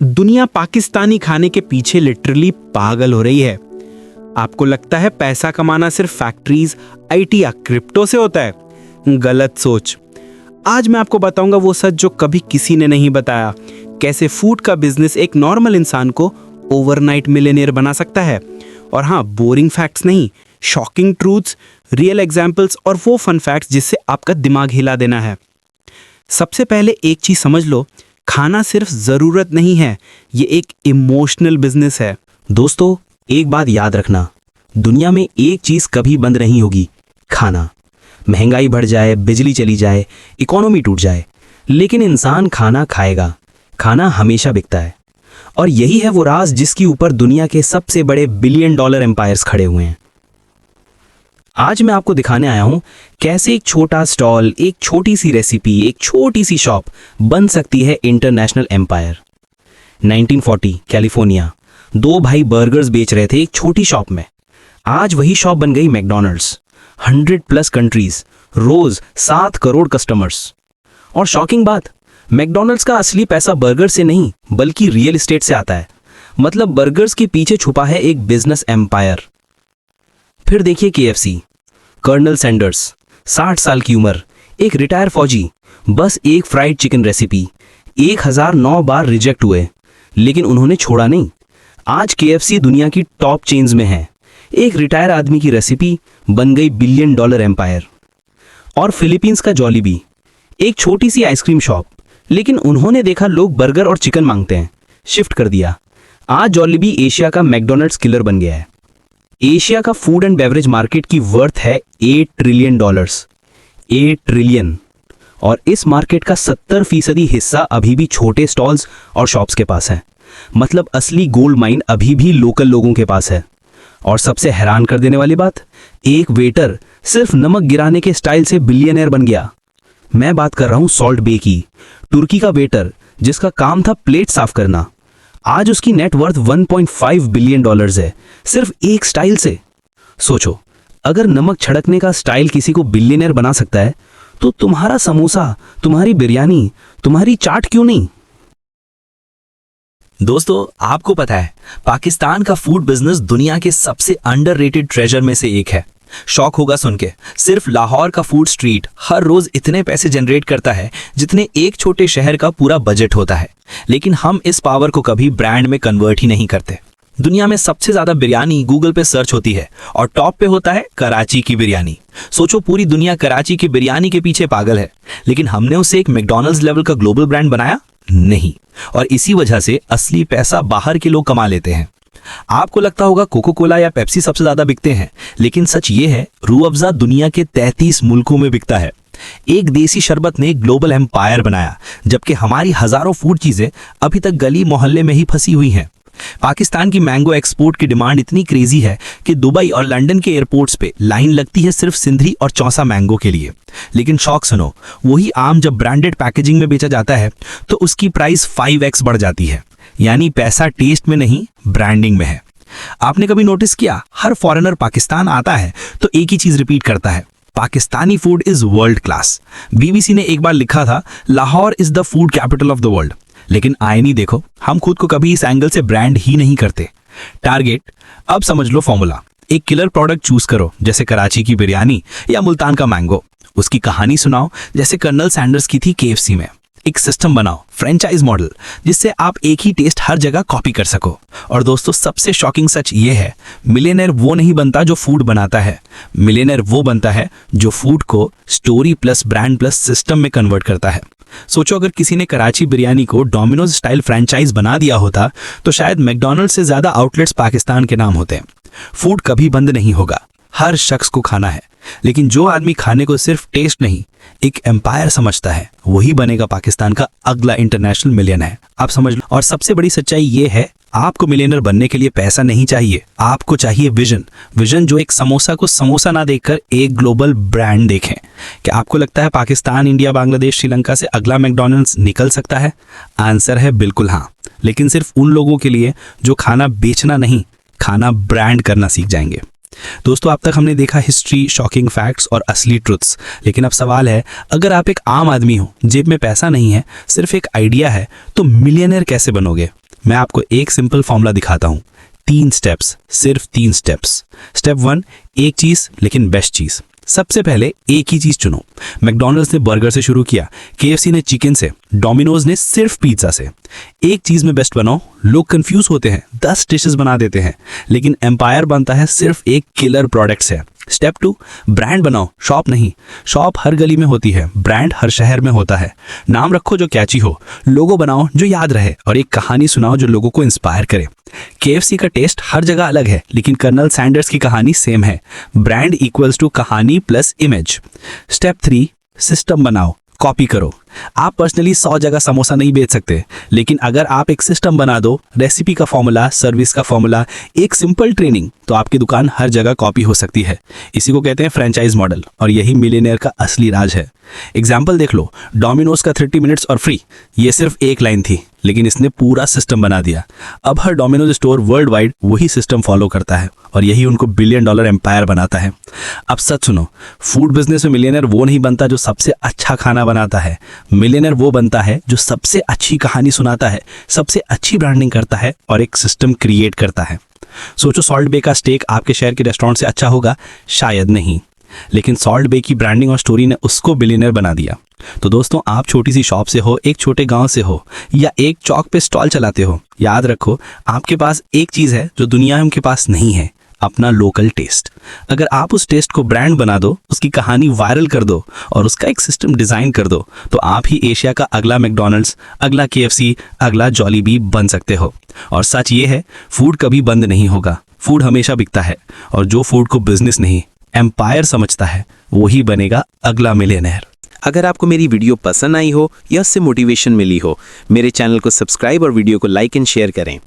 दुनिया पाकिस्तानी खाने के पीछे लिटरली पागल हो रही है। आपको लगता है पैसा कमाना सिर्फ फैक्ट्रीज, आईटी या क्रिप्टो से होता है? गलत सोच। आज मैं आपको बताऊंगा वो सच जो कभी किसी ने नहीं बताया, कैसे फूड का बिजनेस एक नॉर्मल इंसान को ओवरनाइट मिलियनेयर बना सकता है। और हाँ, बोरिंग फैक्ट्स नहीं, शॉकिंग ट्रूथ्स, रियल एग्जाम्पल्स और वो फन फैक्ट्स जिससे आपका दिमाग हिला देना है। सबसे पहले एक चीज समझ लो, खाना सिर्फ जरूरत नहीं है, ये एक इमोशनल बिजनेस है। दोस्तों, एक बात याद रखना, दुनिया में एक चीज कभी बंद नहीं होगी, खाना। महंगाई बढ़ जाए, बिजली चली जाए, इकोनॉमी टूट जाए, लेकिन इंसान खाना खाएगा। खाना हमेशा बिकता है। और यही है वो राज जिसके ऊपर दुनिया के सबसे बड़े बिलियन डॉलर एम्पायर्स खड़े हुए हैं। आज मैं आपको दिखाने आया हूं कैसे एक छोटा स्टॉल, एक छोटी सी रेसिपी, एक छोटी सी शॉप बन सकती है इंटरनेशनल एम्पायर। 1940 कैलिफोर्निया, दो भाई बर्गर्स बेच रहे थे एक छोटी शॉप में। आज वही शॉप बन गई मैकडॉनल्ड्स। 100+ कंट्रीज, रोज 7 करोड़ कस्टमर्स। और शॉकिंग बात, मैकडॉनल्ड्स का असली पैसा बर्गर से नहीं बल्कि रियल एस्टेट से आता है। मतलब बर्गर्स के पीछे छुपा है एक बिजनेस एम्पायर। फिर देखिए KFC, कर्नल सैंडर्स, 60 साल की उम्र, एक रिटायर फौजी, बस एक फ्राइड चिकन रेसिपी, 1009 बार रिजेक्ट हुए, लेकिन उन्होंने छोड़ा नहीं। आज KFC दुनिया की टॉप चेन्स में है। एक रिटायर आदमी की रेसिपी बन गई बिलियन डॉलर एम्पायर। और फिलीपींस का जॉलीबी, एक छोटी सी आइसक्रीम शॉप, लेकिन उन्होंने देखा लोग बर्गर और चिकन मांगते हैं, शिफ्ट कर दिया। आज जॉलीबी एशिया का मैकडॉनल्ड्स किलर बन गया है। एशिया का फूड एंड बेवरेज मार्केट की वर्थ है $8 ट्रिलियन। 8 ट्रिलियन। और इस मार्केट का 70% हिस्सा अभी भी छोटे स्टॉल्स और शॉप्स के पास है। मतलब असली गोल्ड माइन अभी भी लोकल लोगों के पास है। और सबसे हैरान कर देने वाली बात, एक वेटर सिर्फ नमक गिराने के स्टाइल से बिलियनर बन गया। मैं बात कर रहा हूं सॉल्ट बे की। तुर्की का वेटर जिसका काम था प्लेट साफ करना, आज उसकी नेटवर्थ $1.5 बिलियन है, सिर्फ एक स्टाइल से। सोचो, अगर नमक छिड़कने का स्टाइल किसी को बिलियनर बना सकता है, तो तुम्हारा समोसा, तुम्हारी बिरयानी, तुम्हारी चाट क्यों नहीं? दोस्तों, आपको पता है पाकिस्तान का फूड बिजनेस दुनिया के सबसे अंडररेटेड ट्रेजर में से एक है। शौक होगा सुन के, सिर्फ लाहौर का फूड स्ट्रीट हर रोज इतने पैसे जनरेट करता है जितने एक छोटे शहर का पूरा बजट होता है। लेकिन हम इस पावर को कभी ब्रांड में कन्वर्ट ही नहीं करते। दुनिया में सबसे ज्यादा बिरयानी गूगल पे सर्च होती है और टॉप पे होता है कराची की बिरयानी। सोचो, पूरी दुनिया कराची की बिरयानी के पीछे पागल है, लेकिन हमने उसे एक मैकडॉनल्ड्स लेवल का ग्लोबल ब्रांड बनाया नहीं। और इसी वजह से असली पैसा बाहर के लोग कमा लेते हैं। आपको लगता होगा कोको कोला या पेप्सी सबसे ज्यादा बिकते हैं, लेकिन सच ये है रूह अफ़ज़ा दुनिया के 33 मुल्कों में बिकता है। एक देसी शरबत ने ग्लोबल एम्पायर बनाया, जबकि हमारी हजारों फूड चीजें अभी तक गली मोहल्ले में ही फंसी हुई हैं। पाकिस्तान की मैंगो एक्सपोर्ट की डिमांड इतनी क्रेजी है कि दुबई और लंदन के एयरपोर्ट्स पे लाइन लगती है सिर्फ सिंधरी और चौसा मैंगो के लिए। लेकिन शौक सुनो, वही आम जब ब्रांडेड पैकेजिंग में बेचा जाता है तो उसकी प्राइस 5x बढ़ जाती है। यानी पैसा टेस्ट में नहीं, ब्रांडिंग में है। आपने कभी नोटिस किया, हर फॉरेनर पाकिस्तान आता है तो एक ही चीज रिपीट करता है, Pakistani food is world class. BBC ने एक बार लिखा था, Lahore is the food capital of the world. लेकिन आईनी देखो, हम खुद को कभी इस एंगल से ब्रांड ही नहीं करते। टारगेट, अब समझ लो फॉर्मूला। एक किलर प्रोडक्ट चूज करो, जैसे कराची की बिरयानी या मुल्तान का मैंगो। उसकी कहानी सुनाओ, जैसे कर्नल सैंडर्स की थी KFC में। एक सिस्टम बनाओ, फ्रेंचाइज मॉडल, जिससे आप एक ही टेस्ट हर जगह कॉपी कर सको। और दोस्तों, सबसे शॉकिंग सच ये है, मिलियनर वो नहीं बनता जो फूड बनाता है, मिलियनर वो बनता है जो फूड को story plus brand plus system में कन्वर्ट करता है। सोचो, अगर किसी ने कराची बिरयानी को डोमिनोज स्टाइल फ्रेंचाइज बना दिया होता तो शायद मैकडॉनल्ड्स से ज्यादा आउटलेट्स पाकिस्तान के नाम होते। फूड कभी बंद नहीं होगा, हर शख्स को खाना है। लेकिन जो आदमी खाने को सिर्फ टेस्ट नहीं, एक एम्पायर समझता है, वही बनेगा पाकिस्तान का अगला इंटरनेशनल मिलियन है। आप समझ लो। और सबसे बड़ी सच्चाई ये है, आपको मिलियनर बनने के लिए पैसा नहीं चाहिए, आपको चाहिए विजन। विजन जो एक समोसा को समोसा ना देखकर एक ग्लोबल ब्रांड देखें। क्या आपको लगता है पाकिस्तान, इंडिया, बांग्लादेश, श्रीलंका से अगला मैकडॉनल्ड्स निकल सकता है? आंसर है बिल्कुल हाँ, लेकिन सिर्फ उन लोगों के लिए जो खाना बेचना नहीं, खाना ब्रांड करना सीख जाएंगे। दोस्तों, अब तक हमने देखा हिस्ट्री, शॉकिंग फैक्ट्स और असली ट्रुथ्स। लेकिन अब सवाल है, अगर आप एक आम आदमी हो, जेब में पैसा नहीं है, सिर्फ एक आइडिया है, तो मिलियनर कैसे बनोगे? मैं आपको एक सिंपल फॉर्मूला दिखाता हूँ। 3 स्टेप्स, सिर्फ 3 स्टेप्स। स्टेप 1, एक चीज लेकिन बेस्ट चीज। सबसे पहले एक ही चीज चुनो। मैकडॉनल्ड्स ने बर्गर से शुरू किया, केएफसी ने चिकन से, डोमिनोज ने सिर्फ पिज्जा से। एक चीज में बेस्ट बनाओ। लोग कंफ्यूज होते हैं, 10 डिशेस बना देते हैं, लेकिन एम्पायर बनता है सिर्फ एक किलर प्रोडक्ट से। स्टेप 2, ब्रांड बनाओ, शॉप नहीं। शॉप हर गली में होती है, ब्रांड हर शहर में होता है। नाम रखो जो कैची हो, लोगो बनाओ जो याद रहे, और एक कहानी सुनाओ जो लोगों को इंस्पायर करे। केएफसी का टेस्ट हर जगह अलग है, लेकिन कर्नल सैंडर्स की कहानी सेम है। ब्रांड इक्वल्स टू कहानी प्लस इमेज। स्टेप 3, सिस्टम बनाओ, कॉपी करो। आप पर्सनली 100 जगह समोसा नहीं बेच सकते, लेकिन अगर आप एक सिस्टम बना दो, रेसिपी का फॉर्मूला, सर्विस का फॉर्मूला, एक सिंपल ट्रेनिंग, तो आपकी दुकान हर जगह कॉपी हो सकती है। इसी को कहते हैं फ्रेंचाइज मॉडल, और यही मिलियनेयर का असली राज है। एग्जाम्पल देख लो, डोमिनोज का 30 मिनट्स और फ्री, ये सिर्फ एक लाइन थी, लेकिन इसने पूरा सिस्टम बना दिया। अब हर डोमिनोज स्टोर वर्ल्ड वाइड वही सिस्टम फॉलो करता है, और यही उनको $1 बिलियन एम्पायर बनाता है। अब सच सुनो, फूड बिजनेस में मिलियनेयर वो नहीं बनता जो सबसे अच्छा खाना बनाता है। मिलियनेयर वो बनता है जो सबसे अच्छी कहानी सुनाता है, सबसे अच्छी ब्रांडिंग करता है, और एक सिस्टम क्रिएट करता है। सोचो, सॉल्ट बे का स्टेक आपके शहर के रेस्टोरेंट से अच्छा होगा? शायद नहीं, लेकिन सॉल्ट बे की ब्रांडिंग और स्टोरी ने उसको बिलियनर बना दिया। तो दोस्तों, आप छोटी सी शॉप से हो, एक छोटे गांव से हो, या एक चौक पे स्टॉल चलाते हो, याद रखो, आपके पास एक चीज है जो दुनिया के पास नहीं है, अपना लोकल टेस्ट। अगर आप उस टेस्ट को ब्रांड बना दो, उसकी कहानी वायरल कर दो, और उसका एक सिस्टम डिजाइन कर दो, तो आप ही एशिया का अगला मैकडॉनल्ड्स, अगला केएफसी, अगला जॉलीबी बन सकते हो। और सच ये है, फूड कभी बंद नहीं होगा, फूड हमेशा बिकता है, और जो फूड को बिजनेस नहीं एम्पायर समझता है, वही बनेगा अगला मिलियनेयर। अगर आपको मेरी वीडियो पसंद आई हो या उससे मोटिवेशन मिली हो, मेरे चैनल को सब्सक्राइब और वीडियो को लाइक एंड शेयर करें।